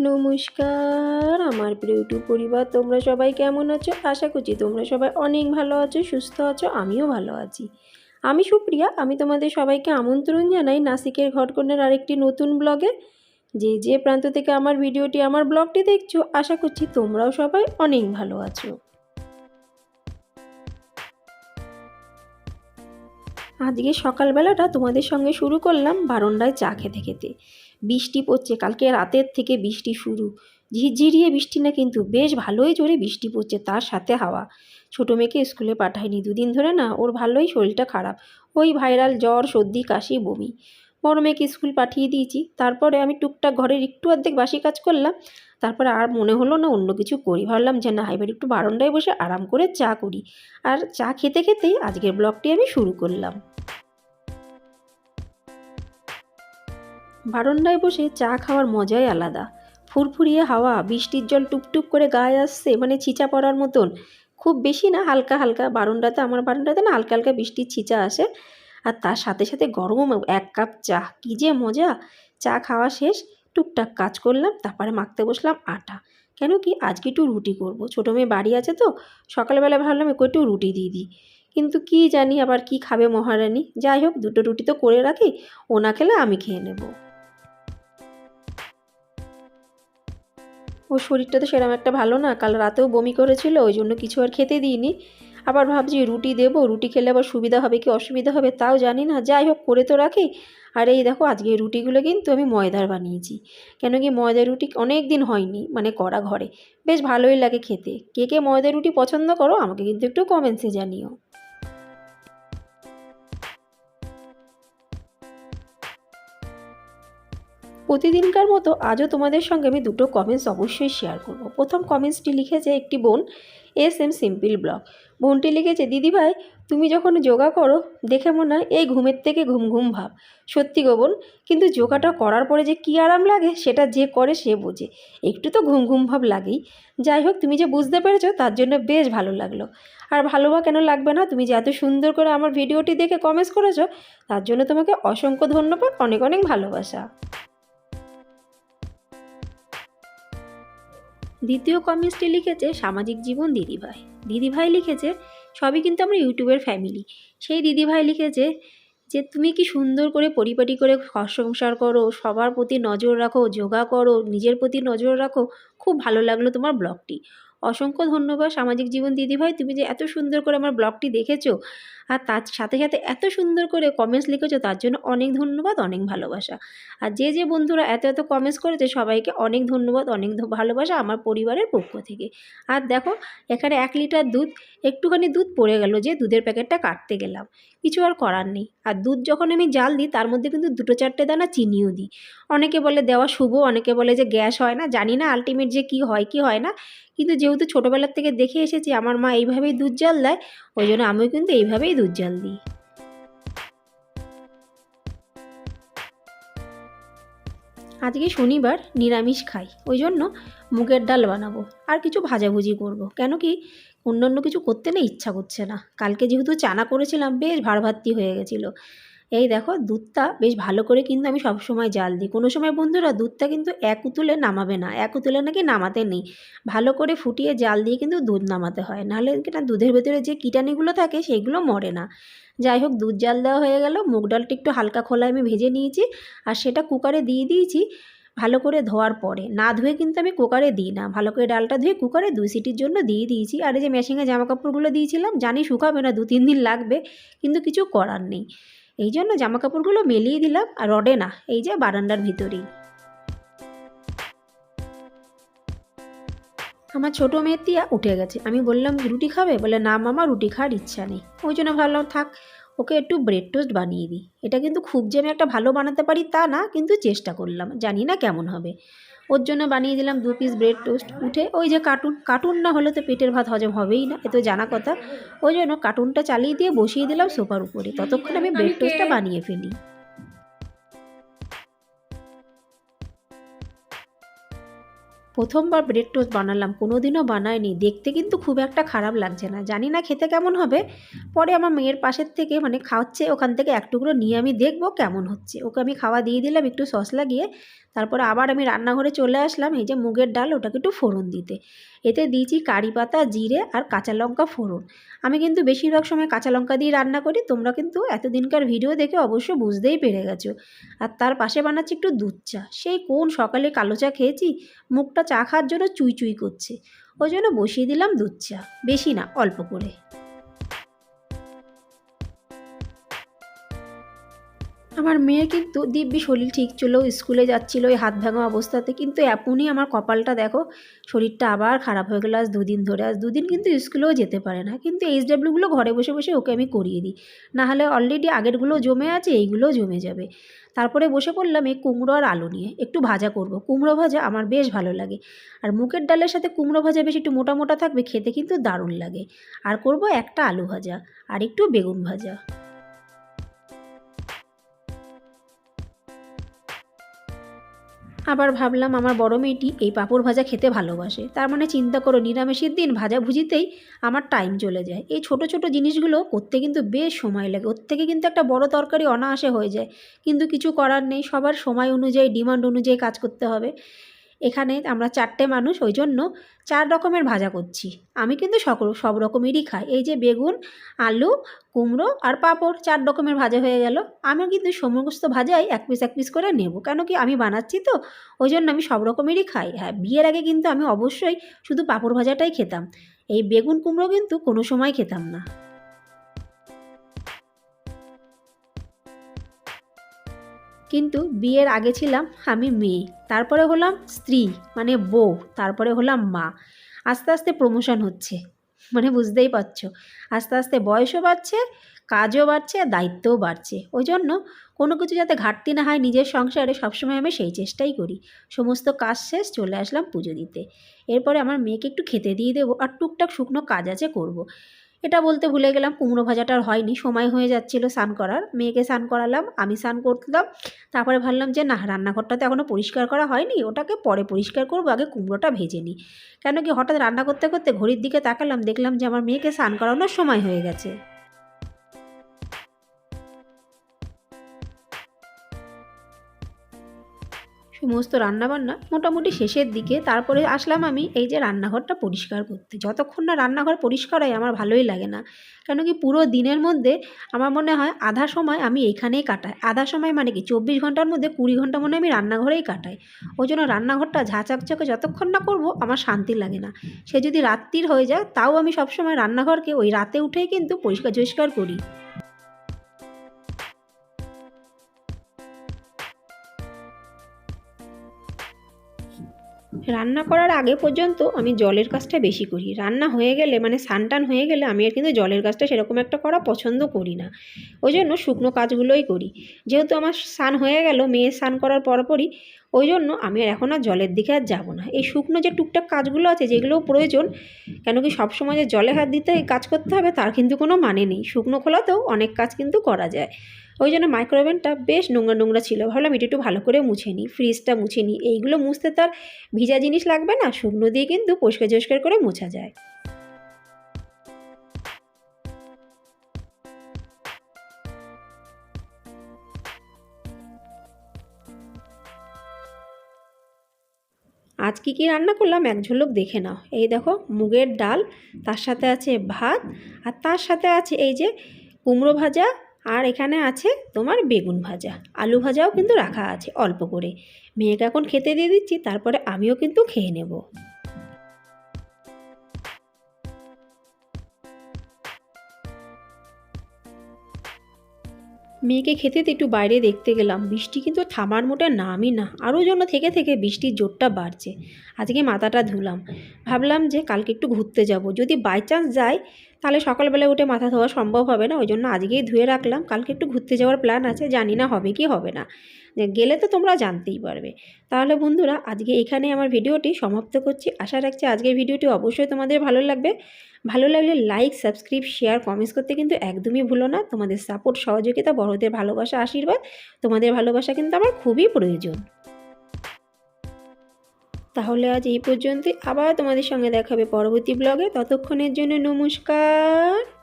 নমস্কার আমার প্রিয় ইউটিউব পরিবার, তোমরা সবাই কেমন আছো? আশা করছি তোমরা সবাই অনেক ভালো আছো, সুস্থ আছো। আমিও ভালো আছি। আমি সুপ্রিয়া। আমি তোমাদের সবাইকে আমন্ত্রণ জানাই নাসিকের ঘটকনের আরেকটি নতুন ব্লগে। যে যে প্রান্ত থেকে আমার ভিডিওটি, আমার ব্লগটি দেখছো, আশা করছি তোমরাও সবাই অনেক ভালো আছো। আজকে সকালবেলাটা তোমাদের সঙ্গে শুরু করলাম বারান্দায় চা খেতে খেতে। বৃষ্টি পড়ছে, কালকে রাতের থেকে বৃষ্টি শুরু। ঝিরঝিরিয়ে বৃষ্টি না, কিন্তু বেশ ভালোই জোরে বৃষ্টি পড়ছে, তার সাথে হাওয়া। ছোটো মেয়েকে স্কুলে পাঠাইনি দুদিন ধরে, না ওর ভালোই শরীরটা খারাপ। ওই ভাইরাল জ্বর, সর্দি, কাশি, বমি। বড় মেয়েকে স্কুল পাঠিয়ে দিয়েছি। তারপরে আমি টুকটাক ঘরের একটু অর্ধেক বাসি কাজ করলাম। তারপরে আর মনে হলো না অন্য কিছু করি, ভাবলাম যে না, এবার একটু বারান্দায় বসে আরাম করে চা করি। আর চা খেতে খেতেই আজকের ব্লগটি আমি শুরু করলাম। বারান্দায় বসে চা খাওয়ার মজাই আলাদা। ফুরফুরিয়ে হাওয়া, বৃষ্টির জল টুপটুপ করে গায়ে আসছে, মানে ছিচা পড়ার মতন। খুব বেশি না, হালকা হালকা। আমার বারান্দাতে না হালকা হালকা বৃষ্টির ছিচা আসে। আর তার সাথে সাথে গরম এক কাপ চা, কী যে মজা। চা খাওয়া শেষ, টুকটাক কাজ করলাম, তারপরে মাখতে বসলাম আটা। কেন কি আজকে একটু রুটি করব, ছোটো মেয়ে বাড়ি আছে তো। সকালবেলা ভাবলাম একটু রুটি দিয়ে দিই, কিন্তু কি জানি আবার কি খাবে মহারানী। যাই হোক, দুটো রুটি তো করে রাখি, ও না খেলে আমি খেয়ে নেব। ওর শরীরটা তো সেরকম একটা ভালো না, কাল রাতেও বমি করেছিল, ওই জন্য কিছু আর খেতে দিইনি। আবার ভাবছি রুটি দেবো, রুটি খেলে আবার সুবিধা হবে কি অসুবিধা হবে তাও জানি না। যাই হোক, করে তো রাখি। আর এই দেখো, আজকে রুটিগুলো কিন্তু আমি ময়দার বানিয়েছি। কেন কি ময়দার রুটি অনেক দিন হয়নি মানে করা ঘরে, বেশ ভালোই লাগে খেতে। কে কে ময়দার রুটি পছন্দ করো আমাকে কিন্তু একটু কমেন্টসে জানিও। প্রতিদিনকার মতো আজও তোমাদের সঙ্গে আমি দুটো কমেন্টস অবশ্যই শেয়ার করব। প্রথম কমেন্টসটি লিখেছে একটি বোন, SM সিম্পল ব্লগ। বোনটি লিখেছে, দিদিভাই তুমি যখন যোগা করো দেখে মনে হয় এই ঘুমের থেকে ঘুম ঘুম ভাব। সত্যি গো বোন, কিন্তু যোগাটা করার পরে যে কী আরাম লাগে সেটা যে করে সে বোঝে। একটু তো ঘুম ঘুম ভাব লাগেই। যাই হোক, তুমি যে বুঝতে পেরেছো তার জন্য বেশ ভালো লাগলো। আর ভালো বা কেন লাগবে না, তুমি যে এত সুন্দর করে আমার ভিডিওটি দেখে কমেন্টস করেছো তার জন্য তোমাকে অসংখ্য ধন্যবাদ, অনেক অনেক ভালোবাসা। দ্বিতীয় কমেন্টসটি লিখেছে সামাজিক জীবন দিদিভাই। দিদিভাই লিখেছে, সবই কিন্তু আমরা ইউটিউবের ফ্যামিলি। সেই দিদিভাই লিখেছে যে তুমি কি সুন্দর করে পরিপাটি করে ঘর সংসার করো, সবার প্রতি নজর রাখো, যোগা করো, নিজের প্রতি নজর রাখো। খুব ভালো লাগলো তোমার ব্লগটি। অসংখ্য ধন্যবাদ সামাজিক জীবন দিদিভাই, তুমি যে এত সুন্দর করে আমার ব্লগটি দেখেছো আর তার সাথে সাথে এত সুন্দর করে কমেন্টস লিখেছো তার জন্য অনেক ধন্যবাদ, অনেক ভালোবাসা। আর যে যে বন্ধুরা এত এত কমেন্টস করেছে সবাইকে অনেক ধন্যবাদ, অনেক ভালোবাসা আমার পরিবারের পক্ষ থেকে। আর দেখো, এখানে 1 লিটার দুধ, একটুখানি দুধ পড়ে গেল যে দুধের প্যাকেটটা কাটতে গেলাম, কিছু আর করার নেই। আর দুধ যখন আমি জাল দিই তার মধ্যে কিন্তু 2-4টে দানা চিনিও দিই। অনেকে বলে দেওয়া শুভ, অনেকে বলে যে গ্যাস হয় না, জানি না আলটিমেট যে কী হয় কি হয় না। কিন্তু যেহেতু ছোটোবেলার থেকে দেখে এসেছি আমার মা এইভাবেই দুধ জাল দেয়, ওই জন্য আমিও কিন্তু এইভাবেই দুধ জাল দিই। আজকে শনিবার, নিরামিষ খাই, ওই জন্য মুগের ডাল বানাবো আর কিছু ভাজাভুজি করব। কেন কি অন্যান্য কিছু করতে না ইচ্ছা করছে না। কালকে যেহেতু চানা করেছিলাম বেশ ভারভাত্তি হয়ে গেছিলো। এই দেখো, দুধটা বেশ ভালো করে কিন্তু আমি সবসময় জাল দিই। কোনো সময় বন্ধুরা দুধটা কিন্তু এক উতলে নামাবে না, এক উতলে নাকি নামাতে নেই। ভালো করে ফুটিয়ে জাল দিয়ে কিন্তু দুধ নামাতে হয়, নাহলে না দুধের ভেতরে যে কীটাণুগুলো থাকে সেগুলো মরে না। যাই হোক, দুধ জাল দেওয়া হয়ে গেল, মুগ ডালটা একটু হালকা খোলায় আমি ভেজে নিয়েছি আর সেটা কুকারে দিয়ে দিয়েছি। ভালো করে ধোয়ার পরে, না ধুয়ে কিন্তু আমি কুকারে দিই না, ভালো করে ডালটা ধুয়ে কুকারে 2 সিটির জন্য দিয়ে দিয়েছি। আর এই যে মেশিনে জামাকাপড়গুলো দিয়েছিলাম, জানি শুকাবে না, 2-3 দিন লাগবে, কিন্তু কিছু করার নেই। এই জন্য জামাকাপড়গুলো মেলিয়ে দিলাম, আর রডে না, এই যে বারান্দার ভিতরেই। আমার ছোটো মেয়ে তিয়া উঠে গেছে। আমি বললাম রুটি খাবে, বলে না মামা রুটি খাওয়ার ইচ্ছা নেই। ওই জন্য ভাবলাম থাক, ওকে একটু ব্রেড টোস্ট বানিয়ে দিই। এটা কিন্তু খুব যে আমি একটা ভালো বানাতে পারি তা না, কিন্তু চেষ্টা করলাম, জানি না কেমন হবে। ওর জন্য বানিয়ে দিলাম 2 পিস ব্রেড টোস্ট। উঠে ওই যে কার্টুন না হলে তো পেটের ভাত হজম হবেই না, এ তো জানা কথা। ওই জন্য কার্টুনটা চালিয়ে দিয়ে বসিয়ে দিলাম সোফার উপরে, ততক্ষণ আমি ব্রেড টোস্টটা বানিয়ে ফেলি। প্রথমবার ব্রেড টোস্ট বানালাম, কোনোদিনও বানাইনি, দেখতে কিন্তু খুব একটা খারাপ লাগছে না, জানি না খেতে কেমন হবে। পরে আমার মেয়ের পাশের থেকে মানে খাওয়াচ্ছে, ওখান থেকে এক টুকরো নিয়ে আমি দেখবো কেমন হচ্ছে, ওকে আমি খাওয়া দিয়ে দিলাম একটু সস লাগিয়ে। তারপরে আবার আমি রান্নাঘরে চলে আসলাম এই যে মুগের ডাল, ওটাকে একটু ফোড়ন দিতে। এতে দিয়েছি কারি পাতা, জিরে আর কাঁচা লঙ্কা ফোড়ন। আমি কিন্তু বেশিরভাগ সময় কাঁচা লঙ্কা দিয়ে রান্না করি, তোমরা কিন্তু এতদিনকার ভিডিও দেখে অবশ্য বুঝতেই পেরে গেছো। আর তার পাশে বানাচ্ছি একটু দুধ চা, সেই কোন সকালে কালো চা খেয়েছি, মুখটা চা খাওয়ার জন্য চুই চুই করছে, ওই জন্য বসিয়ে দিলাম দুধ চা, বেশি না অল্প করে। আমার মেয়ে কিন্তু দিব্যি শরীর ঠিক ছিল, স্কুলে যাচ্ছিল ওই হাত ভাঙা অবস্থাতে, কিন্তু এমনই আমার কপালটা দেখো, শরীরটা আবার খারাপ হয়ে গেলো আজ দুদিন ধরে। আজ দুদিন কিন্তু স্কুলেও যেতে পারে না, কিন্তু এইচডাব্লিউগুলো ঘরে বসে বসে ওকে আমি করিয়ে দিই, নাহলে অলরেডি আগেরগুলো জমে আছে, এইগুলোও জমে যাবে। তারপরে বসে পড়লাম এই কুমড়ো আর আলু নিয়ে, একটু ভাজা করব, কুমড়ো ভাজা আমার বেশ ভালো লাগে। আর মুগের ডালের সাথে কুমড়ো ভাজা বেশ একটু মোটা মোটা থাকবে, খেতে কিন্তু দারুণ লাগে। আর করব একটা আলু ভাজা আর একটু বেগুন ভাজা। আবার ভাবলাম আমার বড় মেয়েটি এই পাঁপড় ভাজা খেতে ভালোবাসে, তার মানে চিন্তা করো নিরামিষের দিন ভাজাভুজিতেই আমার টাইম চলে যায়। এই ছোট ছোট জিনিসগুলো করতে কিন্তু বেশ সময় লাগে, ওর থেকে কিন্তু একটা বড় তরকারি অনায়াসে হয়ে যায়, কিন্তু কিছু করার নেই, সবার সময় অনুযায়ী ডিমান্ড অনুযায়ী কাজ করতে হবে। এখানে আমরা 4টে মানুষ, ওই জন্য 4 রকমের ভাজা করছি। আমি কিন্তু সব রকমেরই খাই, এই যে বেগুন, আলু, কুমড়ো আর পাঁপড় 4 রকমের ভাজা হয়ে গেল। আমি কিন্তু সমস্ত ভাজাই এক পিস করে নেব, কেন কি আমি বানাচ্ছি তো, ওই জন্য আমি সব রকমেরই খাই। হ্যাঁ, বিয়ের আগে কিন্তু আমি অবশ্যই শুধু পাঁপড় ভাজাটাই খেতাম, এই বেগুন কুমড়ো কিন্তু কোনো সময় খেতাম না। কিন্তু বিয়ের আগে ছিলাম আমি মেয়ে, তারপরে হলাম স্ত্রী মানে বউ, তারপরে হলাম মা। আস্তে আস্তে প্রমোশন হচ্ছে, মানে বুঝতেই পারছো, আস্তে আস্তে বয়সও বাড়ছে, কাজও বাড়ছে, দায়িত্বও বাড়ছে। ওই জন্য কোনো কিছু যাতে ঘাটতি না হয় নিজের সংসারে, সবসময় আমি সেই চেষ্টাই করি। সমস্ত কাজ শেষ চলে আসলাম পুজো দিতে, এরপরে আমার মেয়েকে একটু খেতে দিয়ে দেবো, আর টুকটাক শুকনো কাজ আছে করব। এটা বলতে ভুলে গেলাম, কুমড়ো ভাজাটা আর হয়নি, সময় হয়ে যাচ্ছিলো স্নান করার, মেয়েকে স্নান করালাম, আমি স্নান করলাম। তারপরে ভাবলাম যে না, রান্নাঘরটা তো এখনও পরিষ্কার করা হয়নি, ওটাকে পরে পরিষ্কার করবো, আগে কুমড়োটা ভেজে নিই। কেন কি হঠাৎ রান্না করতে করতে ঘড়ির দিকে তাকালাম, দেখলাম যে আমার মেয়েকে স্নান করানোর সময় হয়ে গেছে। সমস্ত রান্নাবান্না মোটামুটি শেষের দিকে, তারপরে আসলাম আমি এই যে রান্নাঘরটা পরিষ্কার করতে। যতক্ষণ না রান্নাঘর পরিষ্কার হয় আমার ভালোই লাগে না, কেন কি পুরো দিনের মধ্যে আমার মনে হয় আধা সময় আমি এখানেই কাটাই, আধা সময় মানে কি 24 ঘন্টার মধ্যে 20 ঘন্টা মনে হয় আমি রান্নাঘরেই কাটাই। ওই জন্য রান্নাঘরটা ঝাঁচকচকে যতক্ষণ না করব আমার শান্তি লাগে না। সে যদি রাত্রির হয়ে যায় তাও আমি সবসময় রান্নাঘরকে ওই রাতে উঠেই কিন্তু পরিষ্কার করি। রান্না করার আগে পর্যন্ত আমি জলের কাজটা বেশি করি, রান্না হয়ে গেলে মানে স্নান টান হয়ে গেলে আমি আর কিন্তু জলের কাজটা সেরকম একটা করা পছন্দ করি না। ওই জন্য শুকনো কাজগুলোই করি। যেহেতু আমার স্নান হয়ে গেল, মেয়ে স্নান করার পরপরই, ওই জন্য আমি আর এখন আর জলের দিকে আর যাবো না। এই শুকনো যে টুকটাক কাজগুলো আছে যেগুলোও প্রয়োজন, কেন কি সবসময় যে জলে হাত দিতে কাজ করতে হবে তার কিন্তু কোনো মানে নেই, শুকনো খোলাতেও অনেক কাজ কিন্তু করা যায়। ওই জন্য মাইক্রোওভেনটা বেশ নোংরা নোংরা ছিল, ভাবলাম এটা একটু ভালো করে মুছে নিই, ফ্রিজটা মুছে নিই, এইগুলো মুছতে তার ভিজা জিনিস লাগবে না, শুকনো দিয়ে কিন্তু পরিষ্কার করে মোছা যায়। আজ কী রান্না করলাম এক ঝলক দেখে নাও। এই দেখো মুগের ডাল, তার সাথে আছে ভাত, আর তার সাথে আছে এই যে কুমড়ো ভাজা, আর এখানে আছে তোমার বেগুন ভাজা, আলু ভাজাও কিন্তু রাখা আছে অল্প করে। মেয়েকে এখন খেতে দিয়ে দিচ্ছি, তারপরে আমিও কিন্তু খেয়ে নেব। মেয়েকে খেতে একটু বাইরে দেখতে গেলাম, বৃষ্টি কিন্তু থামার মোটে নামই না, আরও যেন থেকে থেকে বৃষ্টির জোরটা বাড়ছে। আজকে মাথাটা ধুলাম, ভাবলাম যে কালকে একটু ঘুরতে যাব, যদি বাই চান্স যাই তাহলে সকালবেলা উঠে মাথা ধোয়া সম্ভব হবে না, ওই জন্য আজকেই ধুয়ে রাখলাম, কালকে একটু ঘুরতে যাওয়ার প্ল্যান আছে, জানি না হবে কি হবে না, গেলে তো তোমরা জানতেই পারবে। তাহলে বন্ধুরা আজকে এখানে আমার ভিডিওটি সমাপ্ত করছি, আশা রাখছি আজকের ভিডিওটি অবশ্যই তোমাদের ভালো লাগবে। ভালো লাগলে লাইক, সাবস্ক্রাইব, শেয়ার, কমেন্টস করতে কিন্তু একদমই ভুলো না। তোমাদের সাপোর্ট, সহযোগিতা, বড়দের ভালোবাসা, আশীর্বাদ, তোমাদের ভালোবাসা কিন্তু আমার খুবই প্রয়োজন। তাহলে আজ এই পর্যন্তই, আবার তোমাদের সঙ্গে দেখা হবে পরবর্তী ব্লগে। ততক্ষণের জন্য নমস্কার।